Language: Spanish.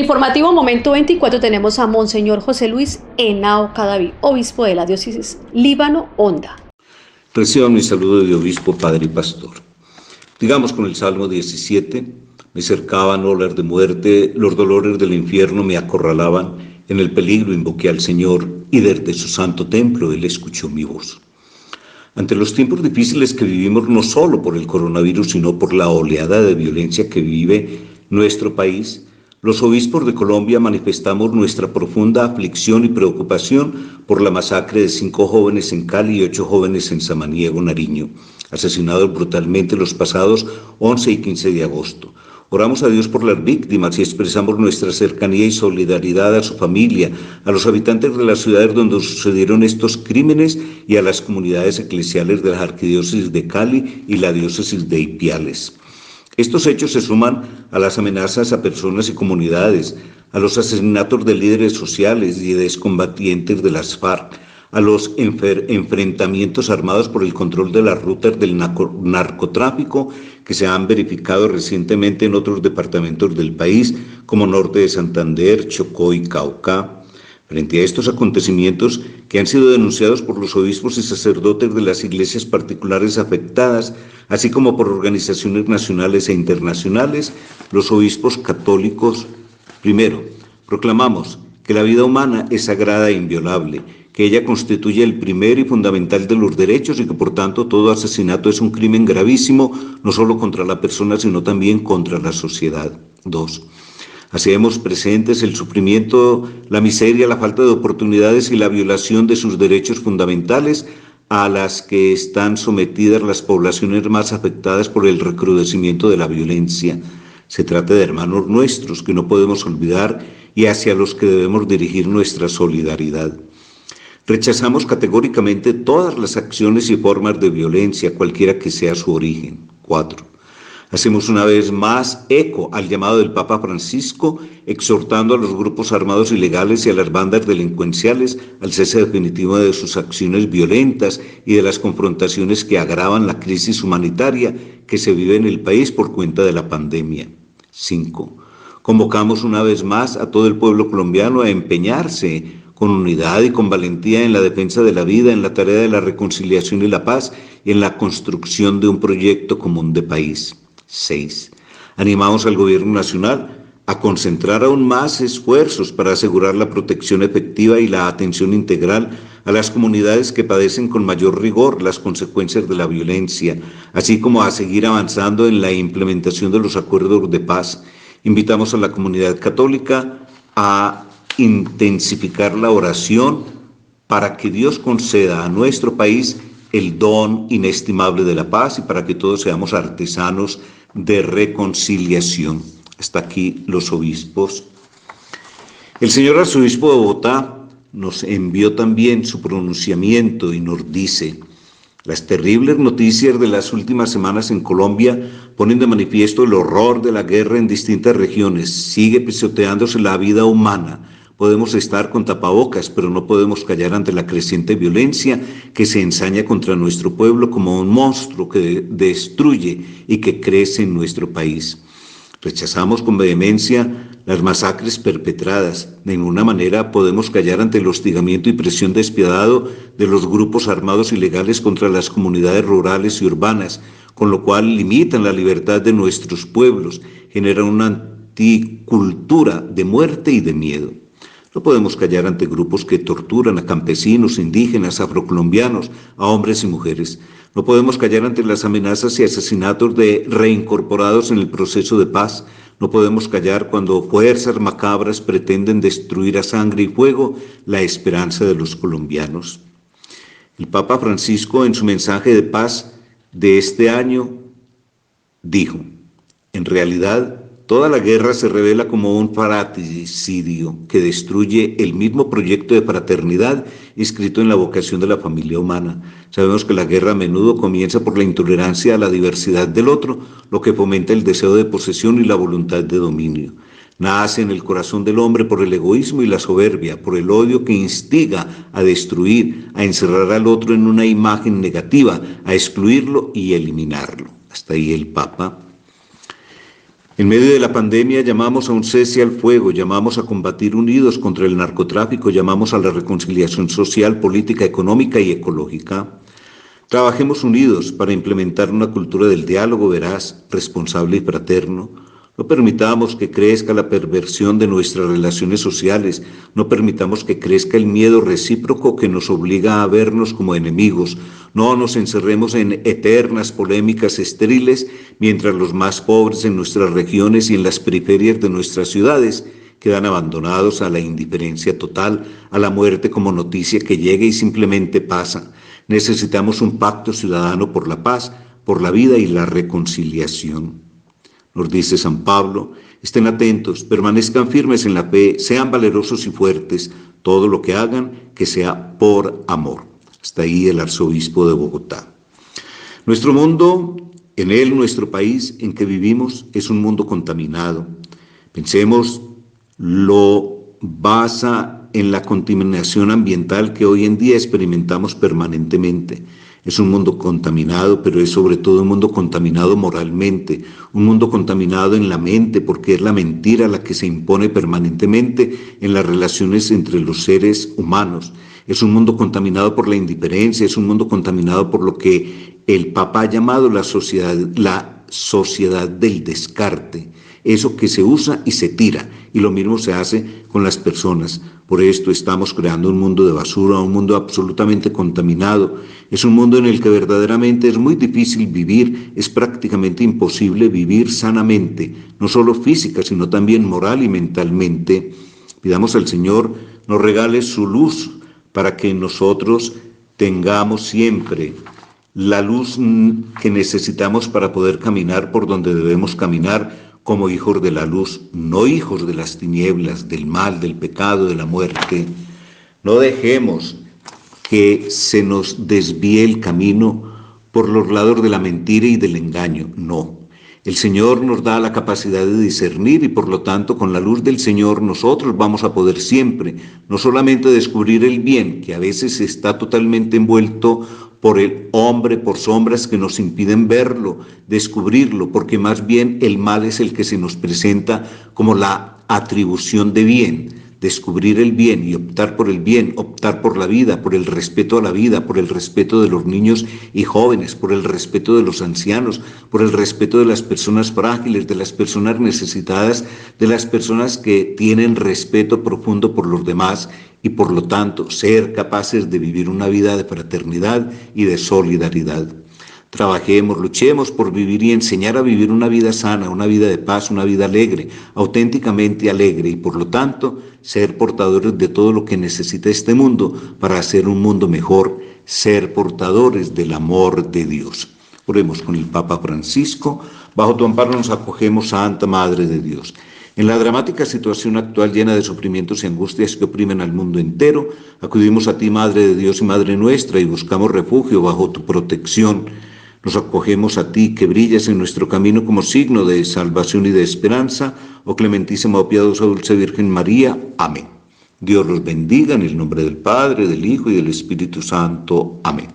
Informativo Momento 24 tenemos a Monseñor José Luis Henao Cadaví, obispo de la diócesis Líbano Honda. Reciban mi saludo de obispo, padre y pastor. Digamos con el Salmo 17, me cercaban olas de muerte, los dolores del infierno me acorralaban, en el peligro invoqué al Señor y desde su santo templo Él escuchó mi voz. Ante los tiempos difíciles que vivimos, no solo por el coronavirus, sino por la oleada de violencia que vive nuestro país, los obispos de Colombia manifestamos nuestra profunda aflicción y preocupación por la masacre de 5 jóvenes en Cali y 8 jóvenes en Samaniego, Nariño, asesinados brutalmente los pasados 11 y 15 de agosto. Oramos a Dios por las víctimas y expresamos nuestra cercanía y solidaridad a su familia, a los habitantes de las ciudades donde sucedieron estos crímenes y a las comunidades eclesiales de la arquidiócesis de Cali y la diócesis de Ipiales. Estos hechos se suman a las amenazas a personas y comunidades, a los asesinatos de líderes sociales y de excombatientes de las FARC, a los enfrentamientos armados por el control de las rutas del narcotráfico que se han verificado recientemente en otros departamentos del país, como Norte de Santander, Chocó y Cauca. Frente a estos acontecimientos que han sido denunciados por los obispos y sacerdotes de las iglesias particulares afectadas, así como por organizaciones nacionales e internacionales, los obispos católicos, primero, proclamamos que la vida humana es sagrada e inviolable, que ella constituye el primer y fundamental de los derechos y que por tanto todo asesinato es un crimen gravísimo, no solo contra la persona, sino también contra la sociedad. 2. Hacemos presentes el sufrimiento, la miseria, la falta de oportunidades y la violación de sus derechos fundamentales a las que están sometidas las poblaciones más afectadas por el recrudecimiento de la violencia. Se trata de hermanos nuestros que no podemos olvidar y hacia los que debemos dirigir nuestra solidaridad. Rechazamos categóricamente todas las acciones y formas de violencia, cualquiera que sea su origen. 4. Hacemos una vez más eco al llamado del Papa Francisco, exhortando a los grupos armados ilegales y a las bandas delincuenciales al cese definitivo de sus acciones violentas y de las confrontaciones que agravan la crisis humanitaria que se vive en el país por cuenta de la pandemia. 5. Convocamos una vez más a todo el pueblo colombiano a empeñarse con unidad y con valentía en la defensa de la vida, en la tarea de la reconciliación y la paz y en la construcción de un proyecto común de país. 6. Animamos al Gobierno Nacional a concentrar aún más esfuerzos para asegurar la protección efectiva y la atención integral a las comunidades que padecen con mayor rigor las consecuencias de la violencia, así como a seguir avanzando en la implementación de los acuerdos de paz. Invitamos a la comunidad católica a intensificar la oración para que Dios conceda a nuestro país el don inestimable de la paz y para que todos seamos artesanos de reconciliación. Hasta aquí los obispos. El señor arzobispo de Bogotá nos envió también su pronunciamiento y nos dice: las terribles noticias de las últimas semanas en Colombia ponen de manifiesto el horror de la guerra en distintas regiones. Sigue pisoteándose la vida humana. Podemos estar con tapabocas, pero no podemos callar ante la creciente violencia que se ensaña contra nuestro pueblo como un monstruo que destruye y que crece en nuestro país. Rechazamos con vehemencia las masacres perpetradas. De ninguna manera podemos callar ante el hostigamiento y presión despiadado de los grupos armados ilegales contra las comunidades rurales y urbanas, con lo cual limitan la libertad de nuestros pueblos, generan una anticultura de muerte y de miedo. No podemos callar ante grupos que torturan a campesinos, indígenas, afrocolombianos, a hombres y mujeres. No podemos callar ante las amenazas y asesinatos de reincorporados en el proceso de paz. No podemos callar cuando fuerzas macabras pretenden destruir a sangre y fuego la esperanza de los colombianos. El Papa Francisco, en su mensaje de paz de este año, dijo: en realidad, toda la guerra se revela como un fratricidio que destruye el mismo proyecto de fraternidad inscrito en la vocación de la familia humana. Sabemos que la guerra a menudo comienza por la intolerancia a la diversidad del otro, lo que fomenta el deseo de posesión y la voluntad de dominio. Nace en el corazón del hombre por el egoísmo y la soberbia, por el odio que instiga a destruir, a encerrar al otro en una imagen negativa, a excluirlo y eliminarlo. Hasta ahí el Papa. En medio de la pandemia llamamos a un cese al fuego, llamamos a combatir unidos contra el narcotráfico, llamamos a la reconciliación social, política, económica y ecológica. Trabajemos unidos para implementar una cultura del diálogo veraz, responsable y fraterno. No permitamos que crezca la perversión de nuestras relaciones sociales, no permitamos que crezca el miedo recíproco que nos obliga a vernos como enemigos. No nos encerremos en eternas polémicas estériles mientras los más pobres en nuestras regiones y en las periferias de nuestras ciudades quedan abandonados a la indiferencia total, a la muerte como noticia que llega y simplemente pasa. Necesitamos un pacto ciudadano por la paz, por la vida y la reconciliación. Nos dice San Pablo, estén atentos, permanezcan firmes en la fe, sean valerosos y fuertes, todo lo que hagan, que sea por amor. Hasta ahí el arzobispo de Bogotá. Nuestro mundo, en él nuestro país en que vivimos, es un mundo contaminado. Pensemos, lo basa en la contaminación ambiental que hoy en día experimentamos permanentemente. Es un mundo contaminado, pero es sobre todo un mundo contaminado moralmente, un mundo contaminado en la mente, porque es la mentira la que se impone permanentemente en las relaciones entre los seres humanos. Es un mundo contaminado por la indiferencia, es un mundo contaminado por lo que el Papa ha llamado la sociedad del descarte, eso que se usa y se tira, y lo mismo se hace con las personas. Por esto estamos creando un mundo de basura, un mundo absolutamente contaminado. Es un mundo en el que verdaderamente es muy difícil vivir, es prácticamente imposible vivir sanamente, no solo física, sino también moral y mentalmente. Pidamos al Señor nos regale su luz para que nosotros tengamos siempre la luz que necesitamos para poder caminar por donde debemos caminar como hijos de la luz, no hijos de las tinieblas, del mal, del pecado, de la muerte. No dejemos que se nos desvíe el camino por los lados de la mentira y del engaño, no. El Señor nos da la capacidad de discernir y por lo tanto con la luz del Señor nosotros vamos a poder siempre, no solamente descubrir el bien, que a veces está totalmente envuelto por el hombre, por sombras que nos impiden verlo, descubrirlo, porque más bien el mal es el que se nos presenta como la atribución de bien. Descubrir el bien y optar por el bien, optar por la vida, por el respeto a la vida, por el respeto de los niños y jóvenes, por el respeto de los ancianos, por el respeto de las personas frágiles, de las personas necesitadas, de las personas que tienen respeto profundo por los demás y por lo tanto ser capaces de vivir una vida de fraternidad y de solidaridad. Trabajemos, luchemos por vivir y enseñar a vivir una vida sana, una vida de paz, una vida alegre, auténticamente alegre y por lo tanto ser portadores de todo lo que necesita este mundo para hacer un mundo mejor, ser portadores del amor de Dios. Oremos con el Papa Francisco. Bajo tu amparo nos acogemos, Santa Madre de Dios. En la dramática situación actual llena de sufrimientos y angustias que oprimen al mundo entero, acudimos a ti, Madre de Dios y Madre nuestra, y buscamos refugio bajo tu protección. Nos acogemos a ti, que brillas en nuestro camino como signo de salvación y de esperanza. Oh clementísima, oh piadosa, dulce Virgen María. Amén. Dios los bendiga en el nombre del Padre, del Hijo y del Espíritu Santo. Amén.